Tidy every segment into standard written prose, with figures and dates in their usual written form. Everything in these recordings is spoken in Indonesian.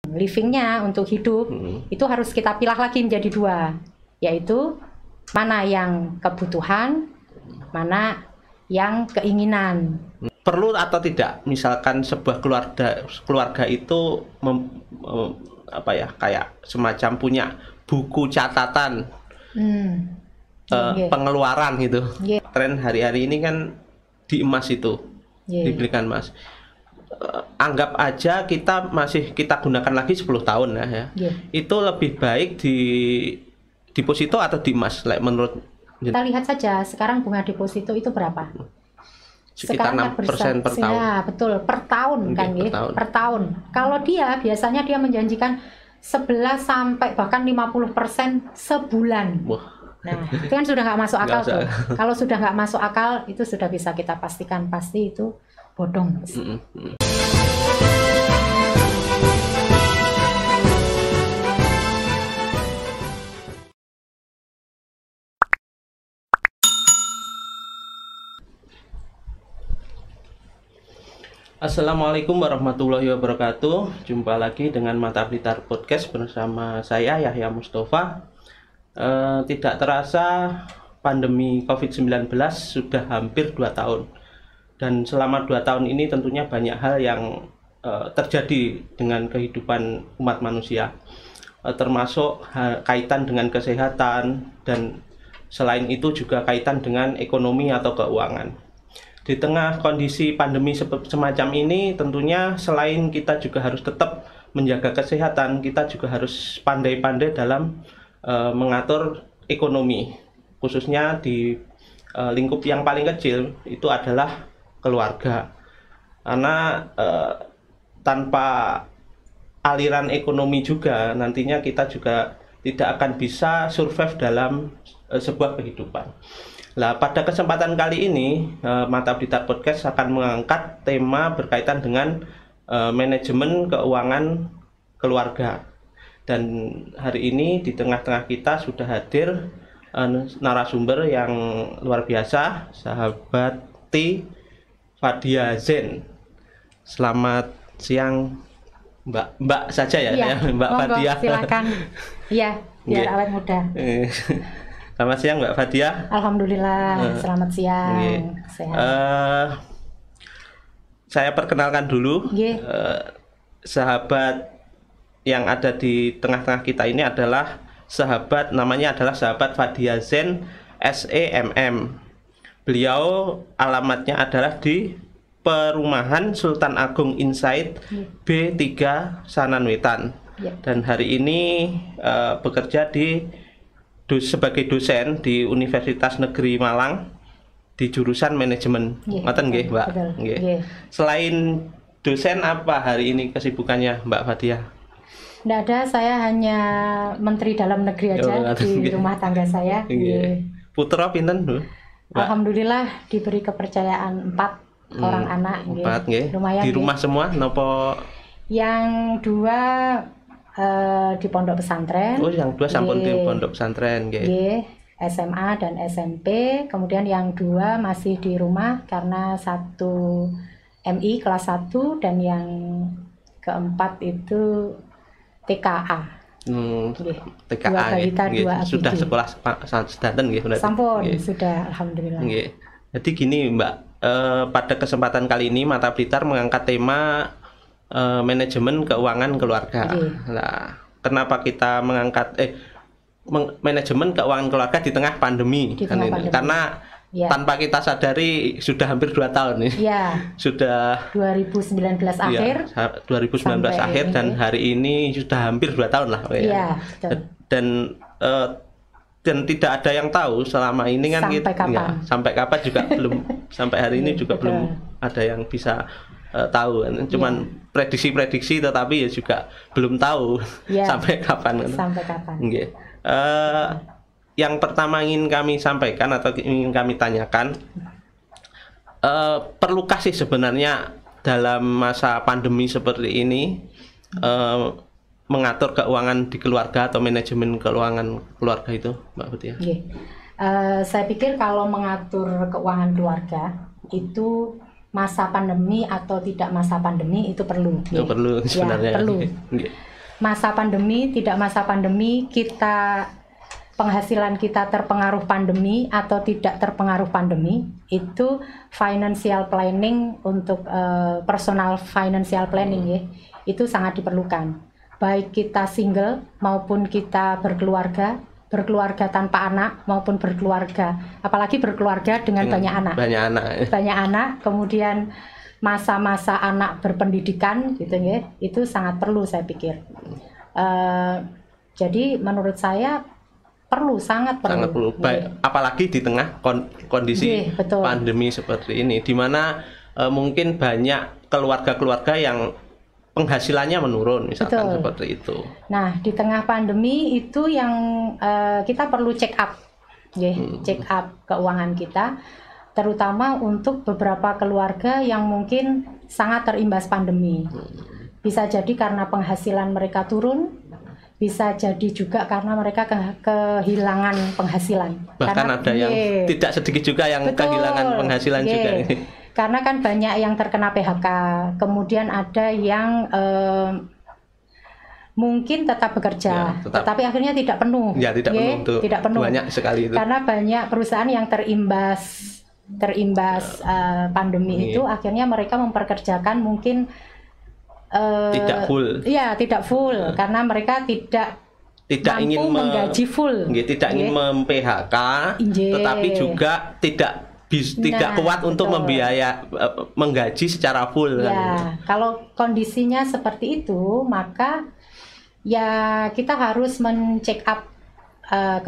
livingnya untuk hidup itu harus kita pilah lagi menjadi dua, yaitu mana yang kebutuhan, mana yang keinginan. Perlu atau tidak misalkan sebuah keluarga itu kayak semacam punya buku catatan pengeluaran gitu. Tren hari-hari ini kan di emas itu dibelikan emas. Anggap aja kita gunakan lagi 10 tahun ya. Itu lebih baik di deposito atau di emas menurut kita lihat saja sekarang bunga deposito itu berapa? Sekitar 6% per tahun. Ya, betul, per tahun kan ya, per tahun. Kalau biasanya dia menjanjikan 11 sampai bahkan 50% sebulan. Wah. Nah, itu kan sudah nggak masuk akal tuh. Kalau sudah nggak masuk akal, itu sudah bisa kita pastikan pasti itu bodong. Assalamualaikum warahmatullahi wabarakatuh. Jumpa lagi dengan Mata Blitar Podcast bersama saya Yahya Mustafa. Tidak terasa pandemi COVID-19 sudah hampir 2 tahun. Dan selama 2 tahun ini tentunya banyak hal yang terjadi dengan kehidupan umat manusia, termasuk kaitan dengan kesehatan, dan selain itu juga kaitan dengan ekonomi atau keuangan. Di tengah kondisi pandemi semacam ini, tentunya selain kita juga harus tetap menjaga kesehatan, kita juga harus pandai-pandai dalam mengatur ekonomi, khususnya di lingkup yang paling kecil itu adalah keluarga. Karena tanpa aliran ekonomi juga nantinya kita juga tidak akan bisa survive dalam sebuah kehidupan. Nah, pada kesempatan kali ini Mata Blitar Podcast akan mengangkat tema berkaitan dengan manajemen keuangan keluarga. Dan hari ini di tengah-tengah kita sudah hadir narasumber yang luar biasa, sahabat Fadia Zen. Selamat siang, Mbak saja ya, Mbak Fadia. Silakan. Iya, biar awet muda. Selamat siang Mbak Fadia. Alhamdulillah, selamat siang. Saya perkenalkan dulu, sahabat yang ada di tengah-tengah kita ini adalah namanya adalah sahabat Fadia Zen SEMM. Beliau alamatnya adalah di Perumahan Sultan Agung Insight B3 Sananwetan. Dan hari ini bekerja sebagai dosen di Universitas Negeri Malang di jurusan manajemen. Ngoten nggih, Mbak. Nggih. Selain dosen, apa hari ini kesibukannya Mbak Fadia? Tidak ada, saya hanya Menteri Dalam Negeri aja di rumah tangga saya. Putra pinten, Bu? Alhamdulillah diberi kepercayaan 4 orang anak. 4 nggih. Lumayan. Di rumah semua nopo? Yang 2 di pondok pesantren. Oh, yang 2 sampun di pondok pesantren nggih. SMA dan SMP. Kemudian yang 2 masih di rumah karena 1 MI kelas 1 dan yang keempat itu TKA. TKA. 2 balita, 2 ABG. Sudah sekolah sedanten nggih berarti. Sampun, sudah alhamdulillah. Nggih. Jadi gini, Mbak, pada kesempatan kali ini Mata Blitar mengangkat tema manajemen keuangan keluarga. Nah, kenapa kita mengangkat manajemen keuangan keluarga di tengah pandemi? Pandemi. Karena tanpa kita sadari sudah hampir 2 tahun nih. Sudah 2019 akhir. 2019 akhir dan hari ini sudah hampir 2 tahun lah. Dan tidak ada yang tahu selama ini kan sampai kapan juga belum, sampai hari ini juga belum ada yang bisa tahu, cuman prediksi-prediksi, tetapi ya juga belum tahu sampai kapan. Yang pertama ingin kami sampaikan atau ingin kami tanyakan, perlukah sih sebenarnya dalam masa pandemi seperti ini mengatur keuangan di keluarga atau manajemen keuangan keluarga itu, Mbak Fadia? Saya pikir kalau mengatur keuangan keluarga itu masa pandemi atau tidak masa pandemi itu perlu. Perlu sebenarnya. Perlu. masa pandemi, tidak masa pandemi, penghasilan kita terpengaruh pandemi atau tidak terpengaruh pandemi, itu financial planning untuk personal financial planning ya, itu sangat diperlukan. Baik kita single maupun kita berkeluarga tanpa anak maupun berkeluarga, apalagi berkeluarga dengan banyak anak, kemudian masa-masa anak berpendidikan gitu ya, itu sangat perlu saya pikir. Jadi menurut saya sangat perlu. Apalagi di tengah kondisi pandemi seperti ini, di mana mungkin banyak keluarga-keluarga yang penghasilannya menurun, misalkan seperti itu. Nah, di tengah pandemi itu yang kita perlu check up keuangan kita, terutama untuk beberapa keluarga yang mungkin sangat terimbas pandemi. Bisa jadi karena penghasilan mereka turun, bisa jadi juga karena mereka kehilangan penghasilan. Bahkan ada yang tidak sedikit juga yang kehilangan penghasilan juga. Karena kan banyak yang terkena PHK, kemudian ada yang mungkin tetap bekerja, tetapi akhirnya tidak penuh. Tidak penuh. Banyak sekali itu. Karena banyak perusahaan yang terimbas pandemi itu, akhirnya mereka memperkerjakan mungkin tidak full. Iya, tidak full karena mereka tidak ingin menggaji full. Tidak ingin mem-PHK, tetapi juga tidak kuat untuk menggaji secara full. Ya, kalau kondisinya seperti itu, maka ya kita harus men-check up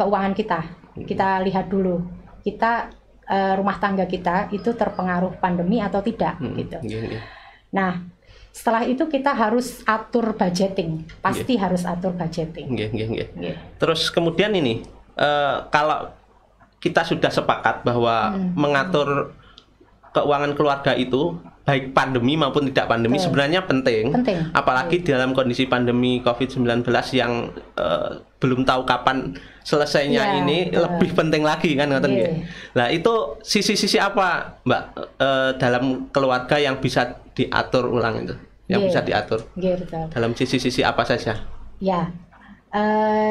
keuangan kita. Kita lihat dulu, rumah tangga kita itu terpengaruh pandemi atau tidak, gitu. Nah, setelah itu kita harus atur budgeting, pasti harus atur budgeting. Terus kemudian ini, kalau kita sudah sepakat bahwa mengatur keuangan keluarga itu baik pandemi maupun tidak pandemi sebenarnya penting. Apalagi dalam kondisi pandemi COVID-19 yang belum tahu kapan selesainya ini, lebih penting lagi kan. Nah, itu sisi-sisi apa, Mbak, dalam keluarga yang bisa diatur ulang itu? Yang bisa diatur dalam sisi-sisi apa saja?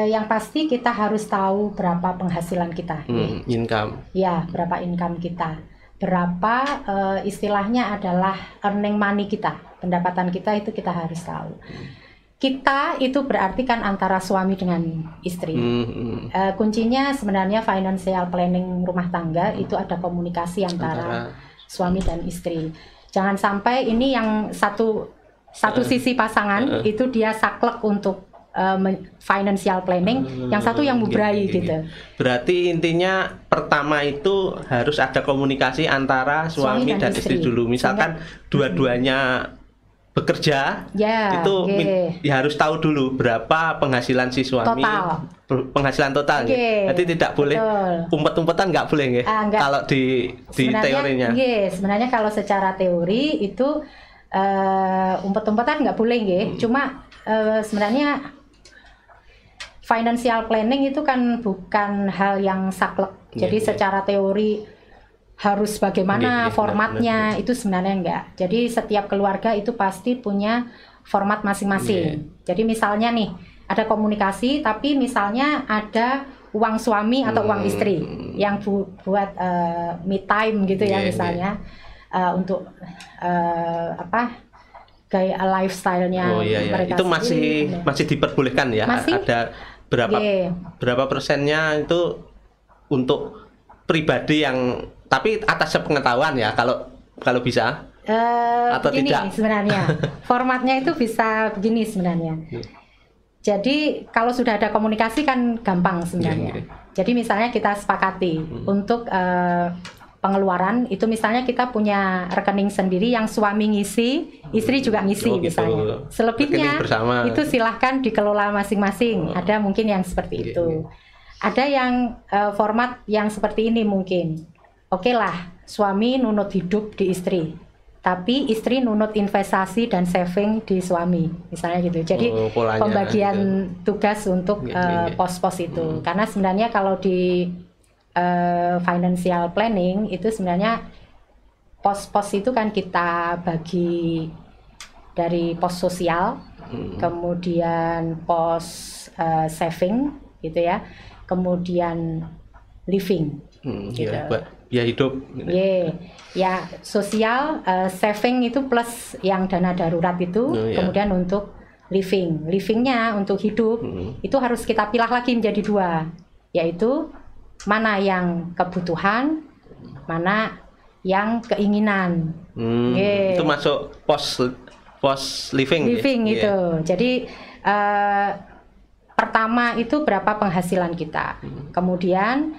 Yang pasti kita harus tahu berapa penghasilan kita, income. Berapa income kita, berapa istilahnya adalah earning money kita, pendapatan kita itu kita harus tahu. Kita itu berarti kan antara suami dengan istri. Kuncinya sebenarnya financial planning rumah tangga itu ada komunikasi antara suami dan istri. Jangan sampai ini yang satu sisi pasangan itu dia saklek untuk financial planning, yang satu yang mubrai gitu. Berarti intinya pertama itu harus ada komunikasi antara suami dan istri dulu. Misalkan dua-duanya bekerja, itu ya harus tahu dulu berapa penghasilan si suami, penghasilan total. Jadi tidak boleh umpet-umpetan, nggak boleh kalau di teorinya. Sebenarnya kalau secara teori itu umpet-umpetan nggak boleh, cuma sebenarnya financial planning itu kan bukan hal yang saklek. Jadi secara teori harus bagaimana formatnya, itu sebenarnya enggak. Jadi setiap keluarga itu pasti punya format masing-masing. Jadi misalnya nih, ada komunikasi tapi misalnya ada uang suami atau uang istri yang buat me time gitu ya misalnya. Untuk gaya lifestyle-nya mereka itu masih diperbolehkan ya. Ada berapa persennya itu untuk pribadi yang tapi atas sepengetahuan ya, kalau bisa atau begini, tidak sebenarnya formatnya itu bisa begini sebenarnya. Jadi kalau sudah ada komunikasi kan gampang sebenarnya. Jadi misalnya kita sepakati untuk pengeluaran itu, misalnya kita punya rekening sendiri yang suami ngisi, istri juga ngisi misalnya. Selebihnya itu silahkan dikelola masing-masing. Ada mungkin yang seperti itu. Ada yang format yang seperti ini mungkin. Oke lah, suami nunut hidup di istri, tapi istri nunut investasi dan saving di suami, misalnya gitu. Jadi pembagian tugas untuk pos-pos itu. Karena sebenarnya kalau di financial planning itu sebenarnya pos-pos itu kan kita bagi dari pos sosial, kemudian post saving gitu ya, kemudian living gitu. Ya, buat biaya hidup gitu. Ya sosial, saving itu plus yang dana darurat itu, kemudian untuk livingnya untuk hidup itu harus kita pilah lagi menjadi 2, yaitu mana yang kebutuhan, mana yang keinginan. Itu masuk post living itu. Jadi pertama itu berapa penghasilan kita. Kemudian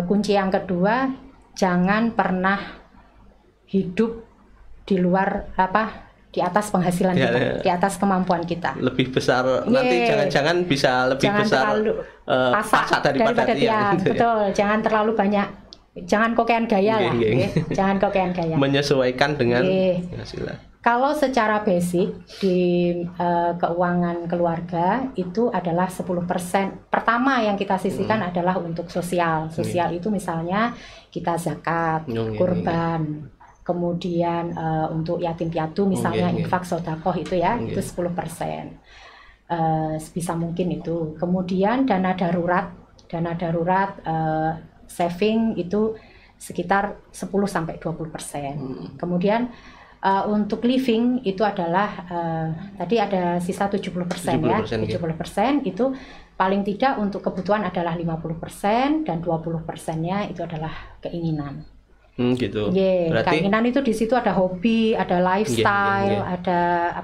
kunci yang kedua, jangan pernah hidup di luar di atas penghasilan kita, di atas kemampuan kita. Lebih besar nanti jangan-jangan bisa lebih jangan besar pasak daripada tiang. Betul, jangan terlalu banyak, jangan kokean gaya lah. Jangan kokean gaya. Menyesuaikan dengan penghasilan. Kalau secara basic di keuangan keluarga itu adalah 10%. Pertama yang kita sisihkan adalah untuk sosial. Sosial itu misalnya kita zakat, kurban, kemudian untuk yatim piatu misalnya infak sedekah itu ya, itu 10%. Sebisa mungkin itu. Kemudian dana darurat saving itu sekitar 10-20%. Kemudian untuk living itu adalah tadi ada sisa 70% ya. 70% itu paling tidak untuk kebutuhan adalah 50% dan 20%-nya itu adalah keinginan. Gitu. Berarti keinginan itu di situ ada hobi, ada lifestyle, ada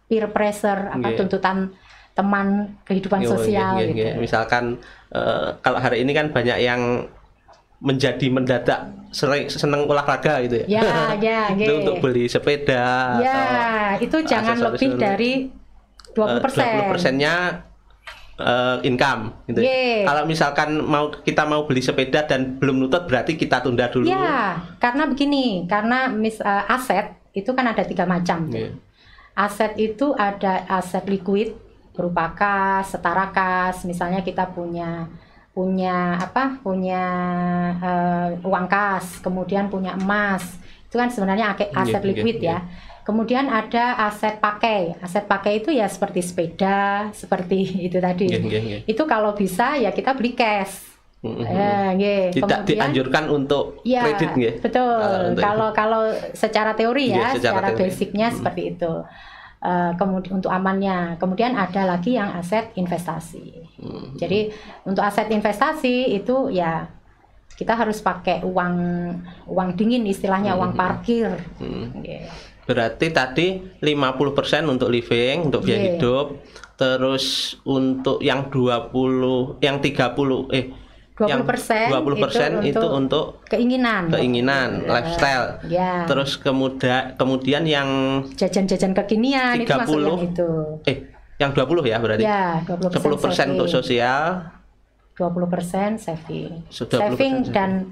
peer pressure, tuntutan teman, kehidupan sosial gitu. Misalkan kalau hari ini kan banyak yang menjadi mendadak seneng olahraga gitu ya. Itu untuk beli sepeda. Itu jangan lebih dari 20%-nya income gitu. Kalau misalkan kita mau beli sepeda dan belum nutut berarti kita tunda dulu. Karena begini, karena aset itu kan ada 3 macam. Aset itu ada aset liquid berupa kas, setara kas. Misalnya kita punya uang kas, kemudian punya emas, itu kan sebenarnya aset liquid ya. Kemudian ada aset pakai. Aset pakai itu ya seperti sepeda, seperti itu tadi. Itu kalau bisa ya kita beli cash. Tidak dianjurkan untuk kredit. Betul. Kalau secara teori secara basicnya seperti itu. Kemudian untuk amannya, kemudian ada lagi yang aset investasi. Jadi untuk aset investasi itu ya kita harus pakai uang dingin istilahnya, uang parkir. Berarti tadi 50% untuk living, untuk biaya hidup, terus untuk yang 20% itu untuk keinginan lifestyle. Terus kemudian yang jajan-jajan kekinian 30, itu masuk yang itu. Yang 20 ya berarti. 10% untuk sosial, 20% saving dan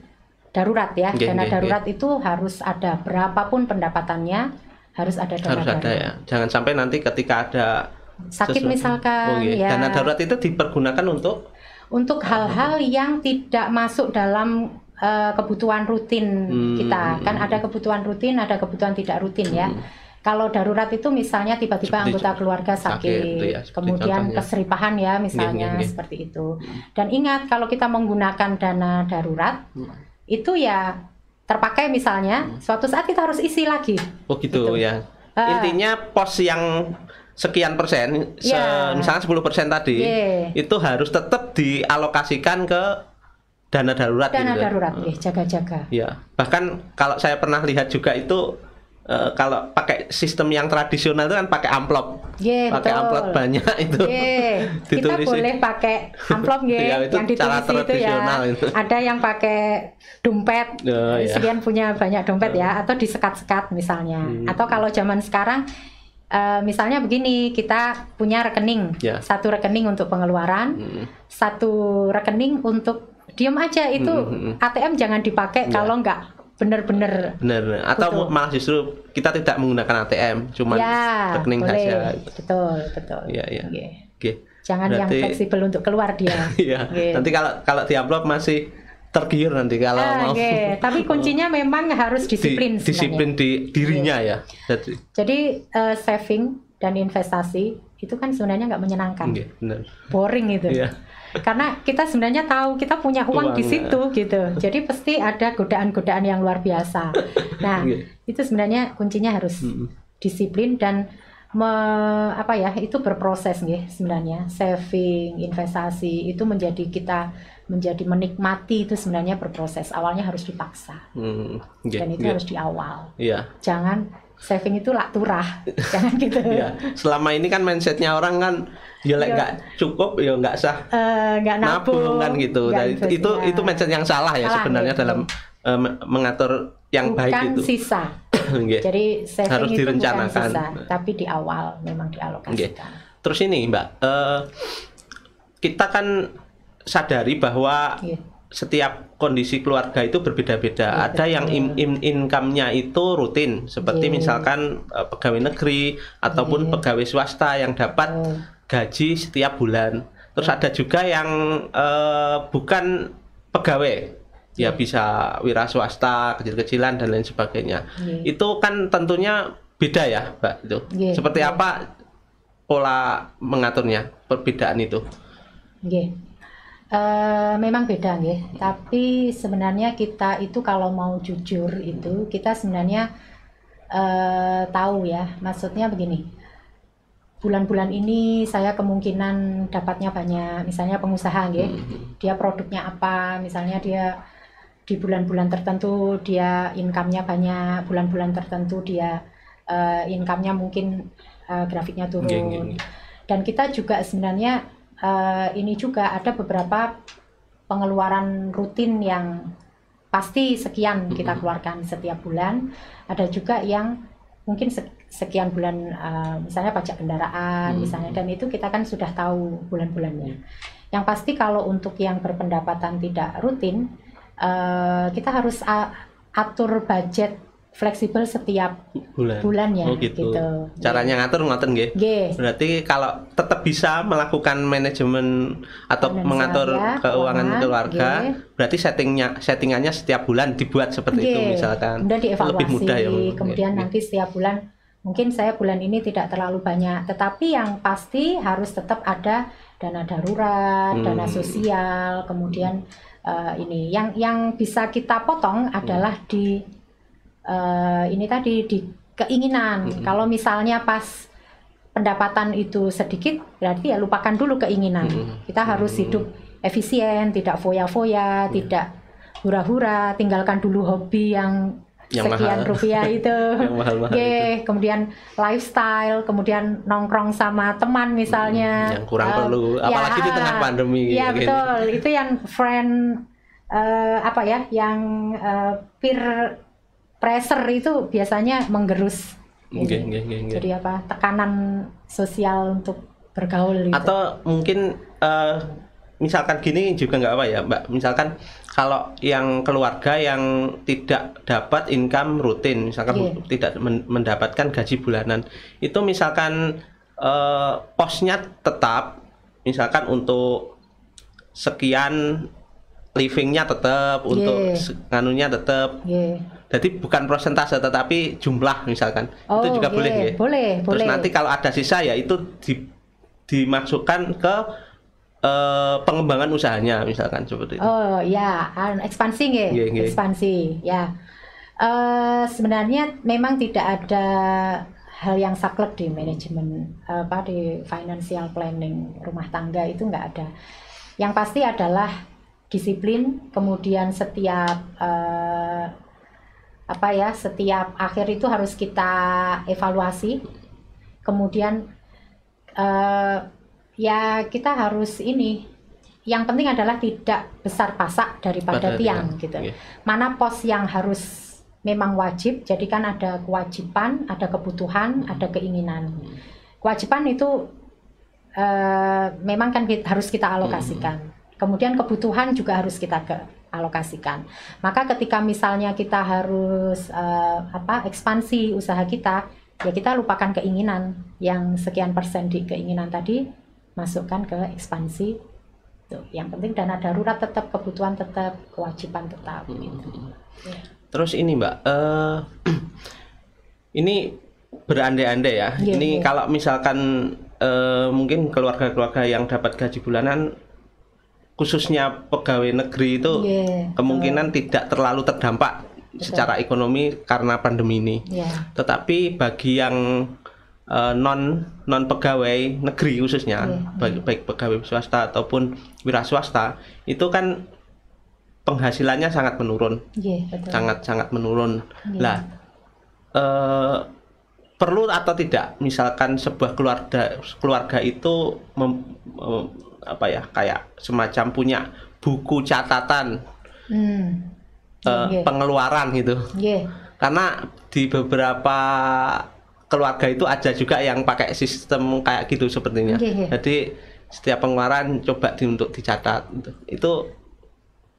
darurat ya. Dana darurat itu harus ada, berapapun pendapatannya harus ada dana darurat. Ya. Jangan sampai nanti ketika ada sakit misalkan dana darurat itu dipergunakan untuk hal-hal yang tidak masuk dalam kebutuhan rutin kita. Kan ada kebutuhan rutin, ada kebutuhan tidak rutin ya. Kalau darurat itu misalnya tiba-tiba anggota keluarga sakit, kemudian keseripahan ya misalnya seperti itu. Dan ingat kalau kita menggunakan dana darurat itu ya terpakai misalnya, suatu saat kita harus isi lagi. Gitu. Intinya pos yang sekian persen, misalnya 10% tadi, itu harus tetap dialokasikan ke dana darurat. Jaga-jaga. Bahkan kalau saya pernah lihat juga itu, kalau pakai sistem yang tradisional itu kan pakai amplop, amplop banyak itu. Kita boleh pakai amplop yang ditulisi itu ya. Ada yang pakai dompet, sekian punya banyak dompet ya, atau disekat-sekat misalnya. Atau kalau zaman sekarang misalnya begini, kita punya rekening, satu rekening untuk pengeluaran, satu rekening untuk diem aja itu. ATM jangan dipakai kalau nggak benar-benar atau malah justru kita tidak menggunakan ATM, cuma rekening saja. Betul. Jangan yang fleksibel untuk keluar dia. Nanti kalau di amplop masih tergiur nanti kalau mau. Tapi kuncinya memang harus disiplin di dirinya ya. Jadi saving dan investasi itu kan sebenarnya nggak menyenangkan, benar. boring itu. Iya. Karena kita sebenarnya tahu kita punya uang di situ gitu, jadi pasti ada godaan-godaan yang luar biasa. Nah, itu sebenarnya kuncinya harus disiplin dan itu berproses nih sebenarnya. Saving, investasi itu menjadi menikmati itu sebenarnya berproses. Awalnya harus dipaksa, dan itu harus di awal. Jangan saving itu lak turah, jangan gitu. Selama ini kan mindsetnya orang kan ya nggak cukup ya nggak sah, nggak nabung kan gitu. Itu mindset yang salah ya sebenarnya dalam mengatur yang bukan baik itu. Sisa. Jadi saving harus itu direncanakan, bukan sisa, tapi di awal memang dialokasikan. Terus ini Mbak, kita kan sadari bahwa setiap kondisi keluarga itu berbeda-beda. Ada yang income-nya itu rutin, seperti misalkan pegawai negeri ataupun pegawai swasta yang dapat gaji setiap bulan. Terus ada juga yang bukan pegawai, ya bisa wira swasta, kecil-kecilan dan lain sebagainya. Itu kan tentunya beda ya, Mbak. Itu seperti apa pola mengaturnya, perbedaan itu? Memang beda nggih, tapi sebenarnya kita itu kalau mau jujur itu kita sebenarnya tahu ya, maksudnya begini, bulan-bulan ini saya kemungkinan dapatnya banyak, misalnya pengusaha nggih, dia produknya apa, misalnya dia di bulan-bulan tertentu dia income-nya banyak, bulan-bulan tertentu dia income-nya mungkin grafiknya turun. Dan kita juga sebenarnya ini juga ada beberapa pengeluaran rutin yang pasti sekian kita keluarkan setiap bulan. Ada juga yang mungkin sekian bulan, misalnya pajak kendaraan misalnya, dan itu kita kan sudah tahu bulan-bulannya. Yang pasti kalau untuk yang berpendapatan tidak rutin, kita harus atur budget fleksibel setiap bulannya. Gitu. Caranya ngatur ngoten nggih. Berarti kalau tetap bisa melakukan manajemen atau mengatur keuangan keluarga, berarti settingannya setiap bulan dibuat seperti itu misalkan. Kemudian dievaluasi, lebih mudah ya. Kemudian nanti setiap bulan mungkin saya bulan ini tidak terlalu banyak, tetapi yang pasti harus tetap ada dana darurat, dana sosial, kemudian ini yang bisa kita potong adalah di ini tadi di keinginan. Kalau misalnya pas pendapatan itu sedikit, berarti ya lupakan dulu keinginan. Kita harus hidup efisien, tidak foya-foya, tidak hura-hura, tinggalkan dulu hobi yang sekian mahal. Rupiah itu. Kemudian lifestyle, kemudian nongkrong sama teman misalnya. Yang kurang perlu, apalagi di tengah pandemi. Iya betul, itu yang friend yang peer pressure itu biasanya menggerus. Jadi tekanan sosial untuk bergaul gitu. Atau mungkin misalkan gini juga nggak apa ya Mbak, misalkan kalau yang keluarga yang tidak dapat income rutin, misalkan tidak mendapatkan gaji bulanan, itu misalkan posnya tetap, misalkan untuk sekian livingnya tetap, untuk nganunya tetap. Jadi bukan persentase tetapi jumlah misalkan. Itu juga boleh ya? Boleh. Terus nanti kalau ada sisa ya itu dimasukkan ke pengembangan usahanya misalkan seperti itu. Oh ya, ekspansi nggih. Ekspansi ya. Sebenarnya memang tidak ada hal yang saklek di manajemen di financial planning rumah tangga, itu nggak ada. Yang pasti adalah disiplin, kemudian setiap setiap akhir itu harus kita evaluasi, kemudian kita harus yang penting adalah tidak besar pasak daripada tiang gitu. Mana pos yang harus memang wajib, jadi kan ada kewajiban, ada kebutuhan, ada keinginan. Kewajiban itu memang kan harus kita alokasikan, kemudian kebutuhan juga harus kita alokasikan. Maka ketika misalnya kita harus ekspansi usaha kita, ya kita lupakan keinginan, yang sekian persen di keinginan tadi masukkan ke ekspansi. Tuh, yang penting dana darurat tetap, kebutuhan tetap, kewajiban tetap gitu. Terus ini Mbak, ini berandai-andai ya. Iya, Ini iya. kalau misalkan mungkin keluarga-keluarga yang dapat gaji bulanan, khususnya pegawai negeri itu Iya, kemungkinan tidak terlalu terdampak secara ekonomi karena pandemi ini. Iya. Tetapi bagi yang non pegawai negeri khususnya, baik pegawai swasta ataupun wira swasta, itu kan penghasilannya sangat menurun, Iya, betul. sangat menurun. Iya. Lah, perlu atau tidak misalkan sebuah keluarga itu apa ya, kayak semacam punya buku catatan Iya. pengeluaran gitu, Iya. karena di beberapa keluarga itu ada juga yang pakai sistem kayak gitu sepertinya. Iya. Jadi setiap pengeluaran coba untuk dicatat. Itu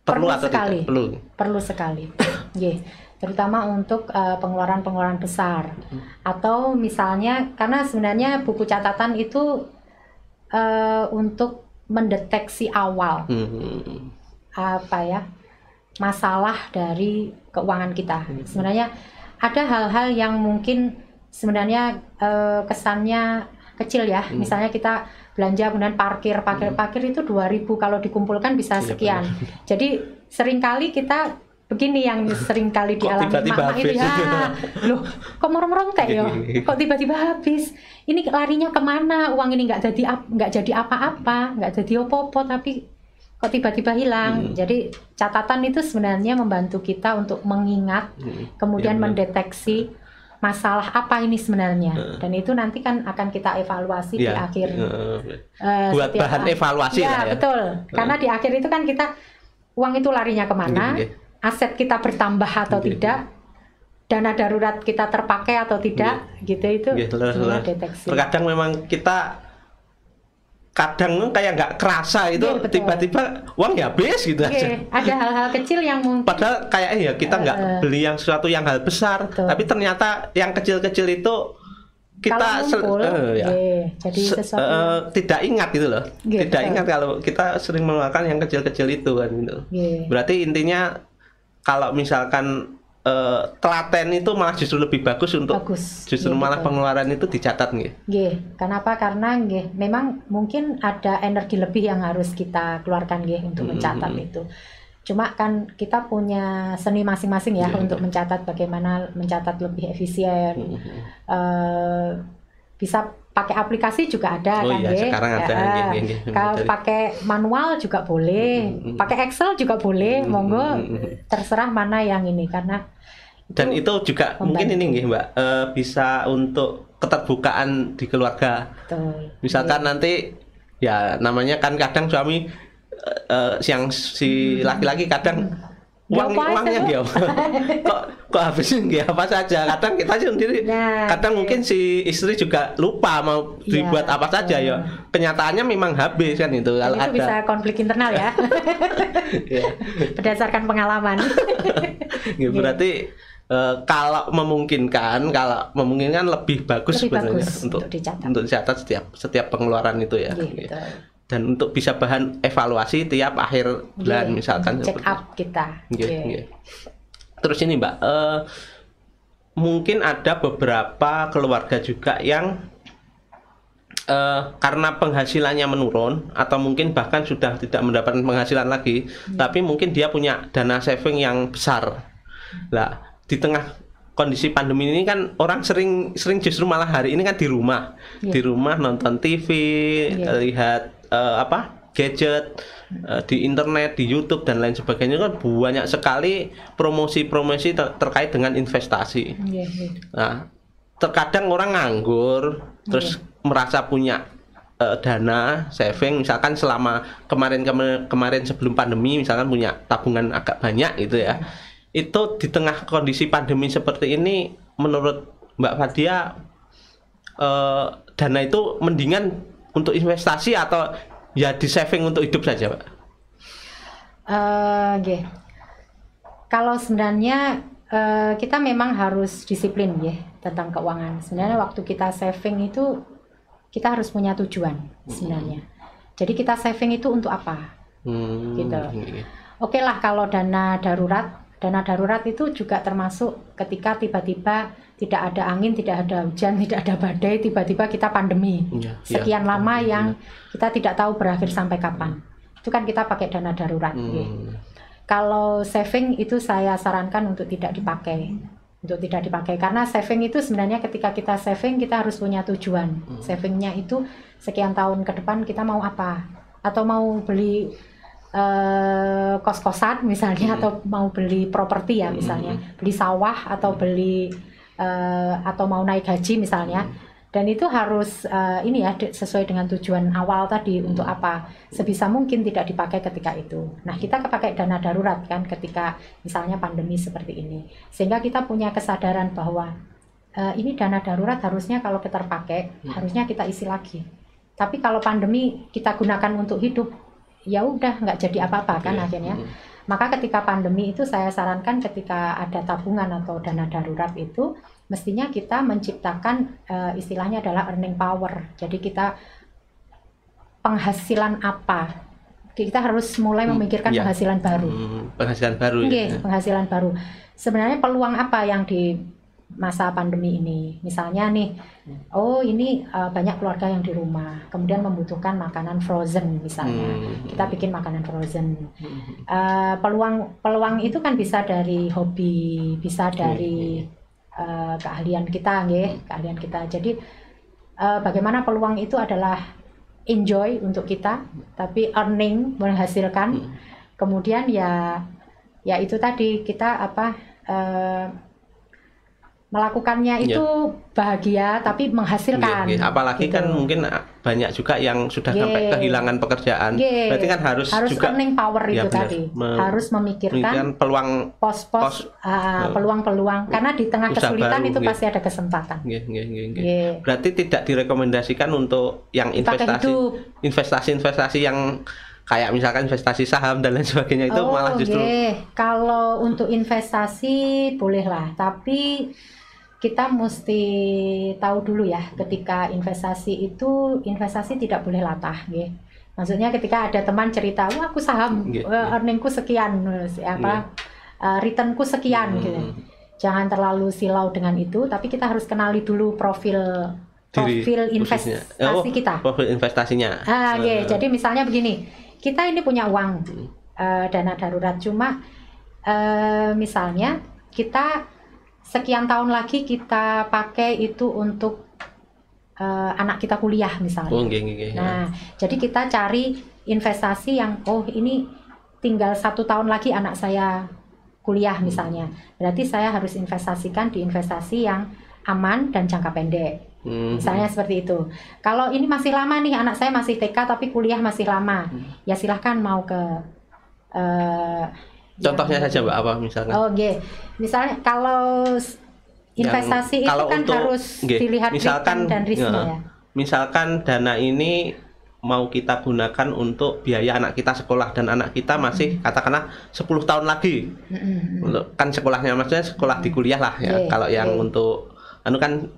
perlu atau sekali. tidak? Perlu sekali. Iya. Terutama untuk pengeluaran-pengeluaran besar. Atau misalnya, karena sebenarnya buku catatan itu untuk mendeteksi awal apa ya, masalah dari keuangan kita. Sebenarnya ada hal-hal yang mungkin sebenarnya kesannya kecil ya. Misalnya kita belanja kemudian parkir itu 2.000, kalau dikumpulkan bisa sekian. Jadi seringkali kita begini yang seringkali dialami mak-mak itu ya, loh kok merem-merem teh ya, kok tiba-tiba habis, ini larinya kemana, uang ini nggak jadi apa-apa, nggak jadi opo-opo, tapi kok tiba-tiba hilang. Jadi catatan itu sebenarnya membantu kita untuk mengingat, kemudian mendeteksi masalah apa ini sebenarnya, dan itu nanti kan akan kita evaluasi di akhir. Buat bahan evaluasi lah ya. Betul, karena di akhir itu kan kita uang itu larinya kemana, aset kita bertambah atau tidak, dana darurat kita terpakai atau tidak, gitu itu semua deteksi. Terkadang memang kita kayak nggak kerasa itu tiba-tiba uang ya habis gitu aja. Ada hal-hal kecil yang mungkin padahal kayak ya kita nggak beli yang sesuatu yang hal besar, tapi ternyata yang kecil-kecil itu kita jadi sesuatu tidak ingat gitu loh. Tidak ingat kalau kita sering mengeluarkan yang kecil-kecil itu kan gitu. Berarti intinya kalau misalkan telaten itu malah justru lebih bagus untuk justru malah pengeluaran itu dicatat nggih. Kenapa? Karena memang mungkin ada energi lebih yang harus kita keluarkan untuk mencatat itu. Cuma kan kita punya seni masing-masing ya untuk mencatat, bagaimana mencatat lebih efisien. Bisa pakai aplikasi juga ada kan sekarang ada. Kalau pakai manual juga boleh, pakai Excel juga boleh, monggo terserah mana yang ini, karena dan itu juga mungkin ini nggih Mbak, bisa untuk keterbukaan di keluarga. Betul. Misalkan nanti ya namanya kan kadang suami yang si laki-laki kadang uangnya nggih kok habisin nggih apa saja. Kadang kita sendiri kadang mungkin si istri juga lupa mau dibuat apa saja ya. Kenyataannya memang habis kan itu. Kalau itu ada bisa konflik internal ya. Berdasarkan pengalaman. Berarti kalau memungkinkan lebih bagus sebenarnya untuk dicatat setiap pengeluaran itu ya. Dan untuk bisa bahan evaluasi tiap akhir bulan misalkan check up kita. Terus ini Mbak, mungkin ada beberapa keluarga juga yang karena penghasilannya menurun atau mungkin bahkan sudah tidak mendapatkan penghasilan lagi, tapi mungkin dia punya dana saving yang besar. Lah, di tengah kondisi pandemi ini kan orang sering justru malah hari ini kan di rumah nonton TV, lihat gadget, di internet, di YouTube dan lain sebagainya, kan banyak sekali promosi-promosi terkait dengan investasi. Nah, terkadang orang nganggur terus merasa punya dana saving, misalkan selama kemarin sebelum pandemi misalkan punya tabungan agak banyak gitu ya. Itu di tengah kondisi pandemi seperti ini, menurut Mbak Fadia, dana itu mendingan untuk investasi atau ya di saving untuk hidup saja, Pak? Kalau sebenarnya kita memang harus disiplin tentang keuangan. Sebenarnya waktu kita saving itu kita harus punya tujuan sebenarnya. Jadi kita saving itu untuk apa? Gitu. Oke lah, kalau dana darurat Dana darurat itu juga termasuk ketika tiba-tiba tidak ada angin, tidak ada hujan, tidak ada badai, tiba-tiba kita pandemi. Sekian lama yang kita tidak tahu berakhir sampai kapan. Itu kan kita pakai dana darurat. Kalau saving itu saya sarankan untuk tidak dipakai. Karena saving itu sebenarnya ketika kita saving kita harus punya tujuan. Savingnya itu sekian tahun ke depan kita mau apa? Atau mau beli kos-kosan misalnya, atau mau beli properti ya misalnya, beli sawah atau beli atau mau naik haji misalnya. Dan itu harus ini ya sesuai dengan tujuan awal tadi, untuk apa, sebisa mungkin tidak dipakai ketika itu. Nah, kita pakai dana darurat kan ketika misalnya pandemi seperti ini, sehingga kita punya kesadaran bahwa ini dana darurat harusnya kalau kita pakai harusnya kita isi lagi. Tapi kalau pandemi kita gunakan untuk hidup, ya udah nggak jadi apa-apa kan akhirnya. Maka ketika pandemi itu saya sarankan ketika ada tabungan atau dana darurat itu mestinya kita menciptakan istilahnya adalah earning power. Jadi kita penghasilan apa? Kita harus mulai memikirkan penghasilan baru. Penghasilan baru. Penghasilan baru. Sebenarnya peluang apa yang di masa pandemi ini? Misalnya nih, ini banyak keluarga yang di rumah, kemudian membutuhkan makanan frozen misalnya, kita bikin makanan frozen. Peluang itu kan bisa dari hobi, bisa dari keahlian kita, keahlian kita. Jadi bagaimana peluang itu adalah enjoy untuk kita, tapi earning, menghasilkan. Kemudian ya itu tadi kita melakukannya itu bahagia tapi menghasilkan. Apalagi gitu. Kan mungkin banyak juga yang sudah sampai kehilangan pekerjaan. Berarti kan harus juga earning power itu tadi. Harus memikirkan peluang pos-pos peluang-peluang, karena di tengah kesulitan itu pasti ada kesempatan. Berarti tidak direkomendasikan untuk yang investasi yang kayak misalkan investasi saham dan lain sebagainya, itu malah justru. Kalau untuk investasi bolehlah, tapi kita mesti tahu dulu ya, ketika investasi tidak boleh latah, Maksudnya ketika ada teman cerita, wah aku saham, earningku sekian, returnku sekian, gitu. Jangan terlalu silau dengan itu, tapi kita harus kenali dulu profil investasi kita. Profil investasinya. Jadi misalnya begini, kita ini punya uang dana darurat, cuma misalnya kita sekian tahun lagi kita pakai itu untuk anak kita kuliah misalnya. Nah, jadi kita cari investasi yang ini tinggal 1 tahun lagi anak saya kuliah misalnya. Berarti saya harus investasikan di investasi yang aman dan jangka pendek. Misalnya seperti itu. Kalau ini masih lama nih, anak saya masih TK tapi kuliah masih lama, ya silahkan mau ke contohnya saja Mbak, apa misalnya? Misalnya kalau investasi itu kan harus dilihat return dan risknya ya. Misalkan dana ini mau kita gunakan untuk biaya anak kita sekolah, dan anak kita masih katakanlah 10 tahun lagi. Kan sekolahnya maksudnya sekolah di kuliah lah ya. Kalau yang untuk kan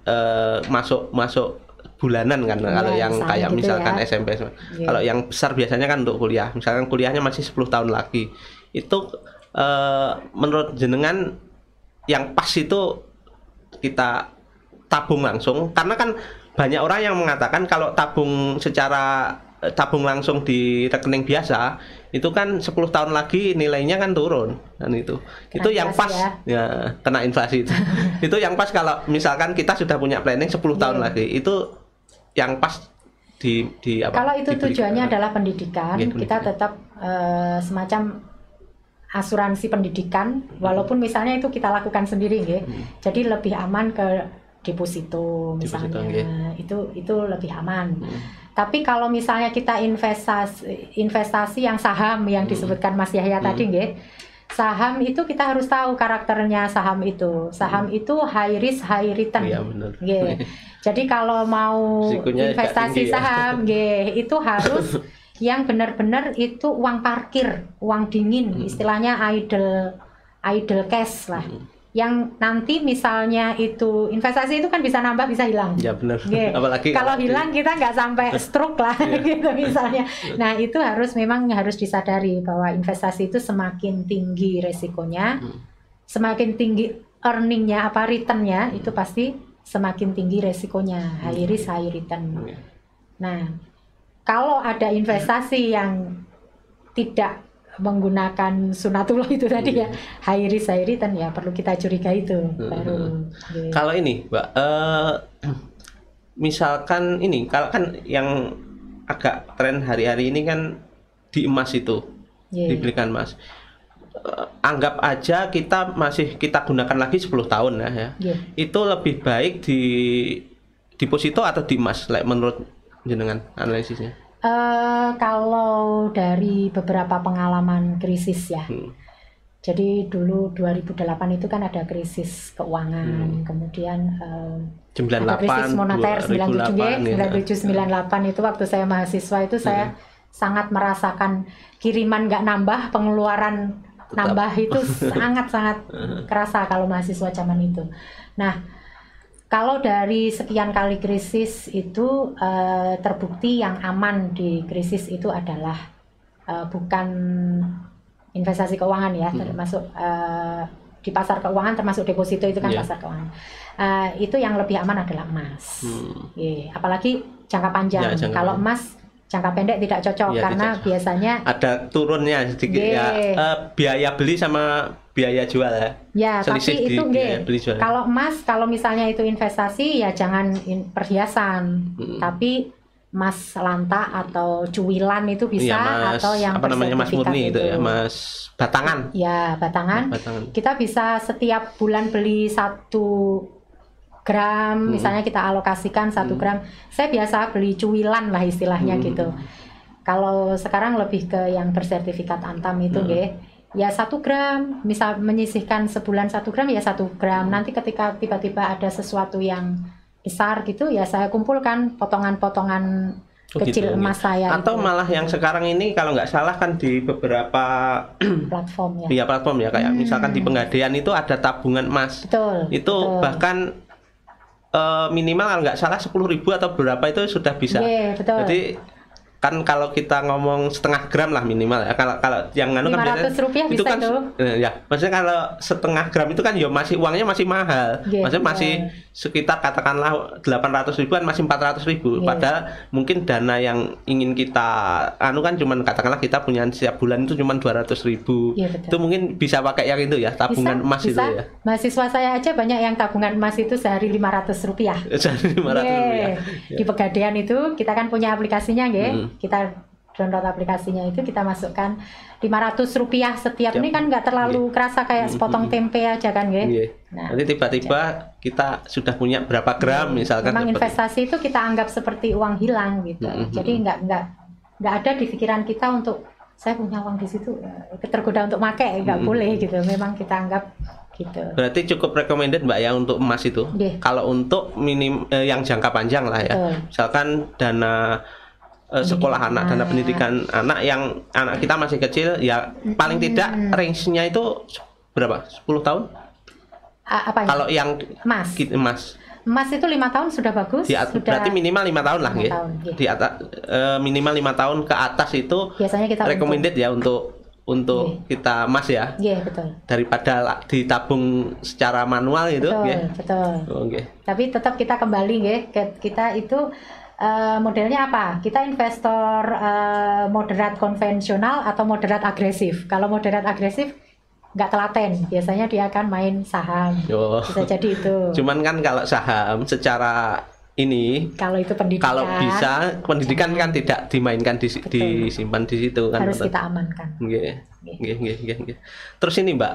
masuk bulanan kan, kalau yang kayak gitu misalkan ya. SMP. Kalau yang besar biasanya kan untuk kuliah. Misalkan kuliahnya masih 10 tahun lagi. Itu menurut jenengan yang pas itu kita tabung langsung, karena kan banyak orang yang mengatakan kalau tabung tabung langsung di rekening biasa itu kan 10 tahun lagi nilainya kan turun, dan itu yang pas ya kena inflasi itu. Itu yang pas kalau misalkan kita sudah punya planning 10 tahun lagi, itu yang pas di kalau itu tujuannya adalah pendidikan, kita tetap semacam asuransi pendidikan, walaupun misalnya itu kita lakukan sendiri, jadi lebih aman ke deposito misalnya, itu lebih aman. Tapi kalau misalnya kita investasi yang saham yang disebutkan Mas Yahya tadi, saham itu kita harus tahu karakternya saham itu. Saham itu high risk high return. Jadi kalau mau investasi saham, itu harus yang benar-benar itu uang parkir, uang dingin, istilahnya idle cash lah. Yang nanti misalnya itu investasi itu kan bisa nambah bisa hilang. Ya benar. Apalagi kalau hilang kita nggak sampai stroke lah gitu misalnya. Nah itu memang harus disadari bahwa investasi itu semakin tinggi resikonya, semakin tinggi earningnya apa returnnya itu pasti semakin tinggi resikonya, high risk high return. Nah, kalau ada investasi yang tidak menggunakan sunatullah itu tadi ya, high risk high return, ya perlu kita curigai itu baru. Kalau ini Mbak, misalkan ini, kalau kan yang agak tren hari-hari ini kan di emas itu, dibelikan emas. Anggap aja kita gunakan lagi 10 tahun ya. Itu lebih baik di deposito atau di emas, menurut jenengan analisisnya? Kalau dari beberapa pengalaman krisis ya, jadi dulu 2008 itu kan ada krisis keuangan, kemudian 98, ada krisis moneter 97 98 itu waktu saya mahasiswa itu saya sangat merasakan kiriman nggak nambah, pengeluaran nambah itu sangat-sangat kerasa kalau mahasiswa zaman itu. Nah, kalau dari sekian kali krisis itu terbukti yang aman di krisis itu adalah bukan investasi keuangan ya, termasuk di pasar keuangan, termasuk deposito itu kan pasar keuangan. Itu yang lebih aman adalah emas. Apalagi jangka panjang. Kalau emas jangka pendek tidak cocok karena biasanya ada turunnya sedikit ya, biaya beli sama biaya jual ya. Ya, tapi itu kalau emas, kalau misalnya itu investasi ya jangan perhiasan, tapi emas lantak atau cuwilan itu bisa, mas, atau yang apa namanya, mas murni itu ya, mas batangan. Ya, batangan. Kita bisa setiap bulan beli 1 gram, misalnya kita alokasikan 1 gram. Saya biasa beli cuwilan lah istilahnya gitu. Kalau sekarang lebih ke yang bersertifikat Antam itu ya 1 gram, misal menyisihkan sebulan 1 gram ya 1 gram. Nanti ketika tiba-tiba ada sesuatu yang besar gitu ya saya kumpulkan potongan-potongan kecil gitu, emas saya. Atau gitu. Malah yang sekarang ini kalau nggak salah kan di beberapa platform ya. Iya, platform ya, kayak misalkan di Pegadaian itu ada tabungan emas. Betul. Itu betul. Bahkan minimal kalau nggak salah 10.000 atau berapa itu sudah bisa. Betul. Jadi kan kalau kita ngomong setengah gram lah minimal ya, kalau yang anu kan Rp500 itu bisa kan ya, maksudnya kalau setengah gram itu kan ya masih uangnya masih mahal, maksudnya masih sekitar katakanlah 800 ribuan, masih 400 ribu, padahal mungkin dana yang ingin kita anu kan cuman katakanlah kita punya setiap bulan itu cuman 200 ribu, itu mungkin bisa pakai yang itu ya, tabungan emas itu ya. Mahasiswa saya aja banyak yang tabungan emas itu sehari Rp500. Sehari Rp500. Di Pegadaian itu kita kan punya aplikasinya kita download aplikasinya itu, kita masukkan Rp500 setiap. Ini kan nggak terlalu kerasa, kayak sepotong tempe aja kan Nah, nanti tiba-tiba kita sudah punya berapa gram misalkan. Memang investasi itu kita anggap seperti uang hilang gitu. Jadi nggak ada di pikiran kita untuk saya punya uang di situ tergoda untuk pakai, nggak boleh gitu. Memang kita anggap gitu. Berarti cukup recommended Mbak ya untuk emas itu. Kalau untuk yang jangka panjang lah ya. Misalkan dana sekolah anak, dana pendidikan anak yang anak kita masih kecil ya, paling tidak range-nya itu berapa? 10 tahun? Apanya? Kalau yang emas itu 5 tahun sudah bagus. Berarti minimal 5 tahun lah ya. Di atas minimal 5 tahun ke atas itu biasanya kita recommended ya untuk kita emas ya. Betul. Daripada ditabung secara manual gitu. Betul. Tapi tetap kita kembali kita itu modelnya apa? Kita investor moderat konvensional atau moderat agresif. Kalau moderat agresif nggak telaten, biasanya dia akan main saham. Bisa jadi itu. Cuman kan kalau saham secara ini, kalau itu pendidikan, kalau bisa pendidikan kan tidak dimainkan disimpan di situ kan. Harus kita amankan. Terus ini Mbak,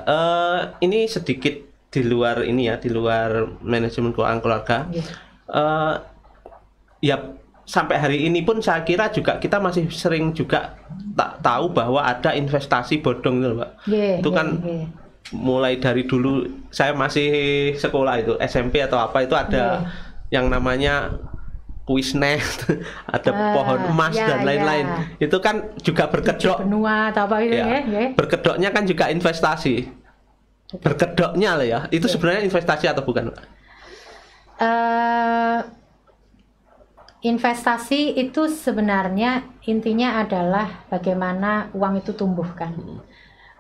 ini sedikit di luar ini ya, di luar manajemen keuangan keluarga. Ya sampai hari ini pun saya kira juga kita masih sering juga tak tahu bahwa ada investasi bodong itu Mbak. Itu kan mulai dari dulu saya masih sekolah itu SMP atau apa itu ada yang namanya kuisnet, ada pohon emas dan lain-lain. Itu kan juga berkedok. Benua atau apa gitu Berkedoknya kan juga investasi. Berkedoknya lah ya. Itu sebenarnya investasi atau bukan Mbak? Investasi itu sebenarnya intinya adalah bagaimana uang itu tumbuh kan.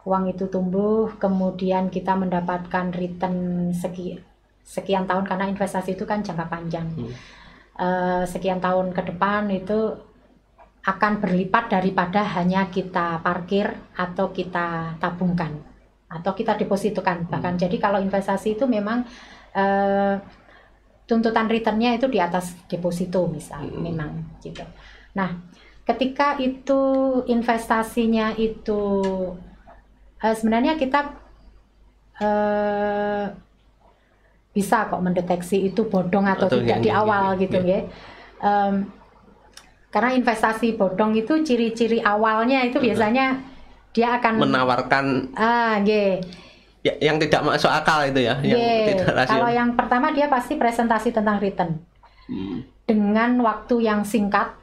uang itu tumbuh, kemudian kita mendapatkan return sekian tahun, karena investasi itu kan jangka panjang. Sekian tahun ke depan itu akan berlipat daripada hanya kita parkir atau kita tabungkan atau kita depositokan bahkan. Jadi kalau investasi itu memang tuntutan returnnya itu di atas deposito misal, memang gitu. Nah, ketika itu investasinya itu sebenarnya kita bisa kok mendeteksi itu bodong atau tidak di awal gitu ya. Karena investasi bodong itu ciri-ciri awalnya itu biasanya dia akan menawarkan yang tidak masuk akal itu ya, yang tidak rasional. Kalau yang pertama dia pasti presentasi tentang return dengan waktu yang singkat,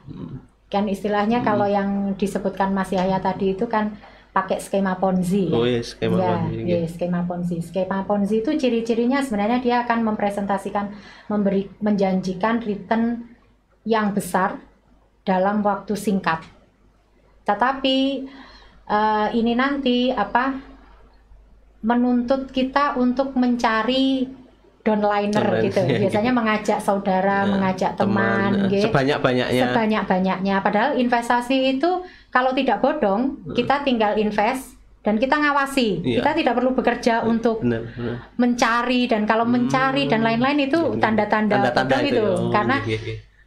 kan istilahnya kalau yang disebutkan Mas Yahya tadi itu kan pakai skema Ponzi. Skema Ponzi. Skema Ponzi itu ciri-cirinya sebenarnya dia akan mempresentasikan, menjanjikan return yang besar dalam waktu singkat. Tetapi ini nanti menuntut kita untuk mencari downliner gitu. Biasanya mengajak saudara, mengajak teman, sebanyak-banyaknya. Padahal investasi itu kalau tidak bodong, kita tinggal invest dan kita ngawasi. Kita tidak perlu bekerja untuk mencari, dan kalau mencari dan lain-lain itu tanda-tanda bodong itu. Karena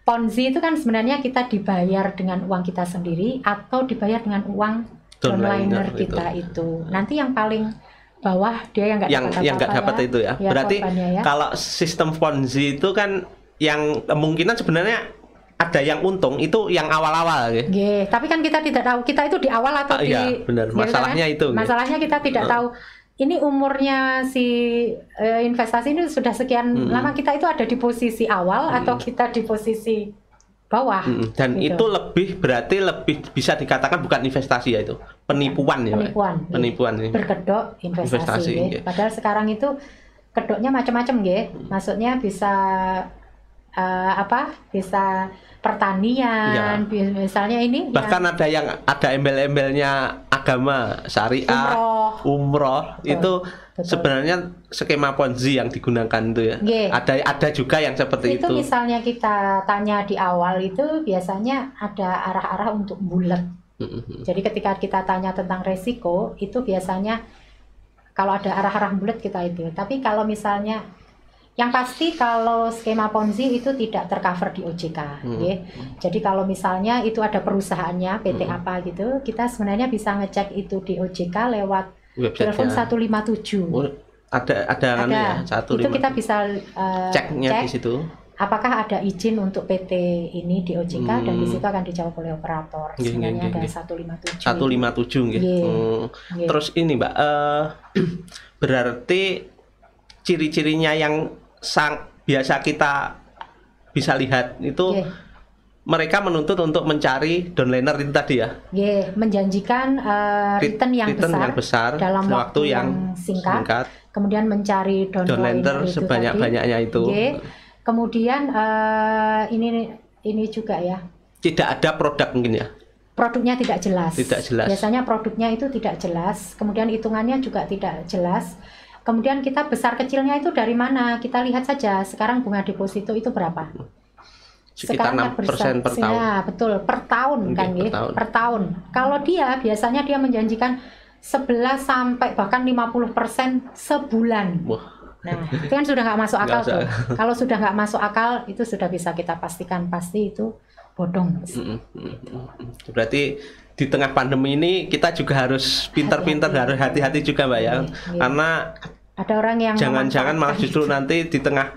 Ponzi itu kan sebenarnya kita dibayar dengan uang kita sendiri atau dibayar dengan uang downliner kita itu. Nanti yang paling bawah dia yang nggak dapat itu ya. Berarti kalau sistem Ponzi itu kan yang kemungkinan sebenarnya ada yang untung itu yang awal-awal ya. Tapi kan kita tidak tahu kita itu di awal atau di benar. Masalahnya kan? Itu. Masalahnya kita tidak tahu ini umurnya si investasi ini sudah sekian lama, kita itu ada di posisi awal atau kita di posisi bawah. Dan gitu. Itu berarti lebih bisa dikatakan bukan investasi ya, itu penipuan ya. Penipuan ya. Berkedok investasi. Padahal sekarang itu kedoknya macam-macam ya. Maksudnya bisa bisa pertanian, misalnya ini bahkan ada embel-embelnya agama syariah, umroh itu sebenarnya skema Ponzi yang digunakan itu ya. Ada juga yang seperti itu. Itu misalnya kita tanya di awal itu biasanya ada arah-arah untuk bulat. Jadi ketika kita tanya tentang resiko itu biasanya kalau ada arah-arah bulat kita itu. Tapi kalau misalnya yang pasti kalau skema Ponzi itu tidak tercover di OJK. Jadi kalau misalnya itu ada perusahaannya PT apa gitu, kita sebenarnya bisa ngecek itu di OJK lewat telepon 157. Ada ya, 157. Itu kita bisa cek di situ. Apakah ada izin untuk PT ini di OJK, dan di situ akan dijawab oleh operator. Sebenarnya ada 157. 157 gitu. Terus ini Mbak, berarti ciri-cirinya yang biasa kita bisa lihat itu mereka menuntut untuk mencari downliner itu tadi ya. Menjanjikan return yang besar dalam waktu yang singkat. Kemudian mencari downliner sebanyak-banyaknya itu. Kemudian ini juga ya. Tidak ada produk mungkin ya. Produknya tidak jelas. Biasanya produknya itu tidak jelas. Kemudian hitungannya juga tidak jelas. Kemudian kita besar kecilnya itu dari mana? Kita lihat saja sekarang bunga deposito itu berapa? Sekitar 6% per tahun. Ya, betul, per tahun kan ya, per tahun. Kalau biasanya dia menjanjikan 11 sampai bahkan 50% sebulan. Nah, itu kan sudah nggak masuk akal tuh. Kalau sudah nggak masuk akal, itu sudah bisa kita pastikan pasti itu bodong. Berarti di tengah pandemi ini kita juga harus pintar-pintar, harus hati-hati juga Mbak ya. Karena ada orang yang jangan-jangan malah justru nanti di tengah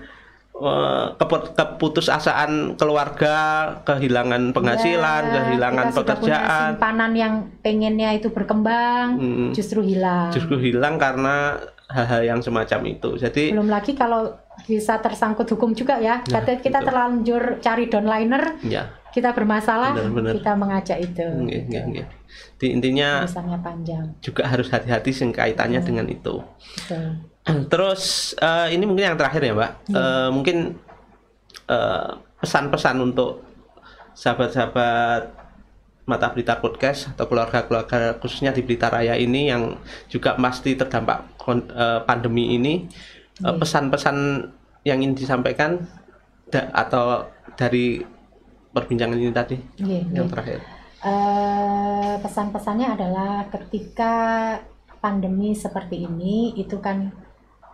keputusasaan keluarga, kehilangan penghasilan, kehilangan pekerjaan, simpanan yang pengennya itu berkembang, justru hilang karena hal-hal yang semacam itu. Jadi belum lagi kalau bisa tersangkut hukum juga ya. Kita terlanjur cari downliner, kita bermasalah, kita mengajak itu. Intinya panjang. Juga harus hati-hati kaitannya dengan itu. Terus ini mungkin yang terakhir ya Mbak. Mungkin pesan-pesan untuk sahabat-sahabat Mata Blitar Podcast atau keluarga-keluarga khususnya di Blitar Raya ini yang juga pasti terdampak pandemi ini, pesan-pesan yang ingin disampaikan atau dari perbincangan ini tadi yang terakhir. Pesan-pesannya adalah ketika pandemi seperti ini itu kan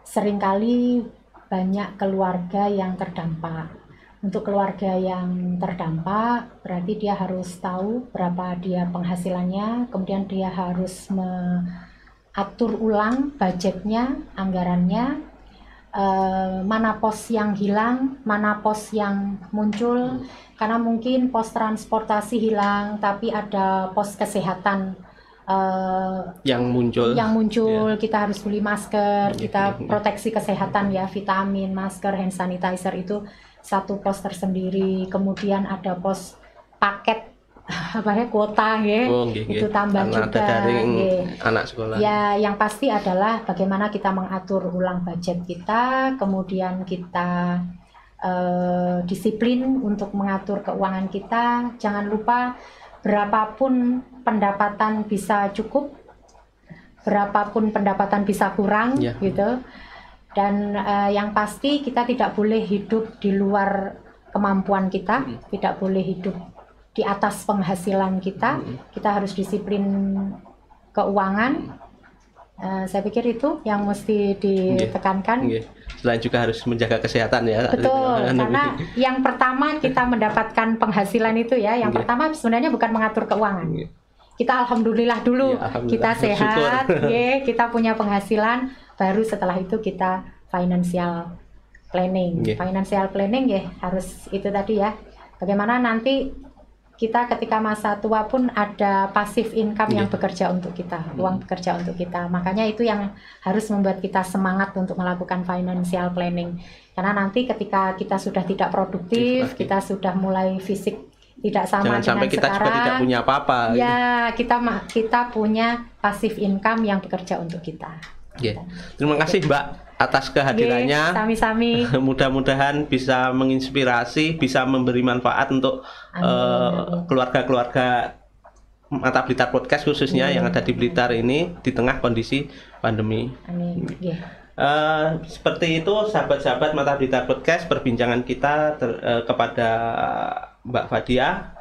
seringkali banyak keluarga yang terdampak. Untuk keluarga yang terdampak berarti dia harus tahu berapa dia penghasilannya, kemudian dia harus mengatur ulang budgetnya, anggarannya, mana pos yang hilang, mana pos yang muncul, karena mungkin pos transportasi hilang tapi ada pos kesehatan yang muncul kita harus beli masker, kita proteksi kesehatan ya, vitamin, masker, hand sanitizer itu satu pos tersendiri. Kemudian ada pos paket kuota ya, itu tambah juga dari anak sekolah ya. Yang pasti adalah bagaimana kita mengatur ulang budget kita, kemudian kita disiplin untuk mengatur keuangan kita. Jangan lupa berapapun pendapatan bisa cukup, berapapun pendapatan bisa kurang gitu. Dan yang pasti kita tidak boleh hidup di luar kemampuan kita, tidak boleh hidup di atas penghasilan kita. Kita harus disiplin keuangan. Saya pikir itu yang mesti ditekankan. Selain juga harus menjaga kesehatan ya. Betul, karena yang pertama kita mendapatkan penghasilan itu ya, yang pertama sebenarnya bukan mengatur keuangan. Kita alhamdulillah dulu, kita sehat, kita punya penghasilan, baru setelah itu kita financial planning. Financial planning harus itu tadi ya. Bagaimana nanti kita ketika masa tua pun ada passive income yang bekerja untuk kita, uang bekerja untuk kita. Makanya itu yang harus membuat kita semangat untuk melakukan financial planning. Karena nanti ketika kita sudah tidak produktif, kita sudah mulai fisik tidak sama jangan sampai kita sekarang, juga tidak punya apa-apa. Ya, kita punya passive income yang bekerja untuk kita. Terima kasih Mbak atas kehadirannya. Sami-sami. Mudah-mudahan bisa menginspirasi, bisa memberi manfaat untuk keluarga-keluarga Mata Blitar Podcast khususnya yang ada di Blitar ini di tengah kondisi pandemi. Amin. Seperti itu sahabat-sahabat Mata Blitar Podcast, perbincangan kita kepada Mbak Fadia.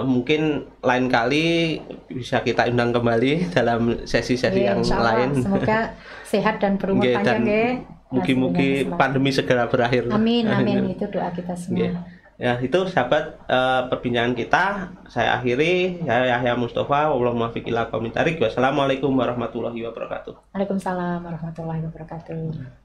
Mungkin lain kali bisa kita undang kembali dalam sesi-sesi yang lain. Semoga sehat dan berumur panjang. Mungkin pandemi segera berakhir. Amin, amin. Itu doa kita semua. Ya, itu sahabat perbincangan kita. Saya akhiri. Saya Yahya Mustofa. Wassalamualaikum warahmatullahi wabarakatuh. Waalaikumsalam warahmatullahi wabarakatuh.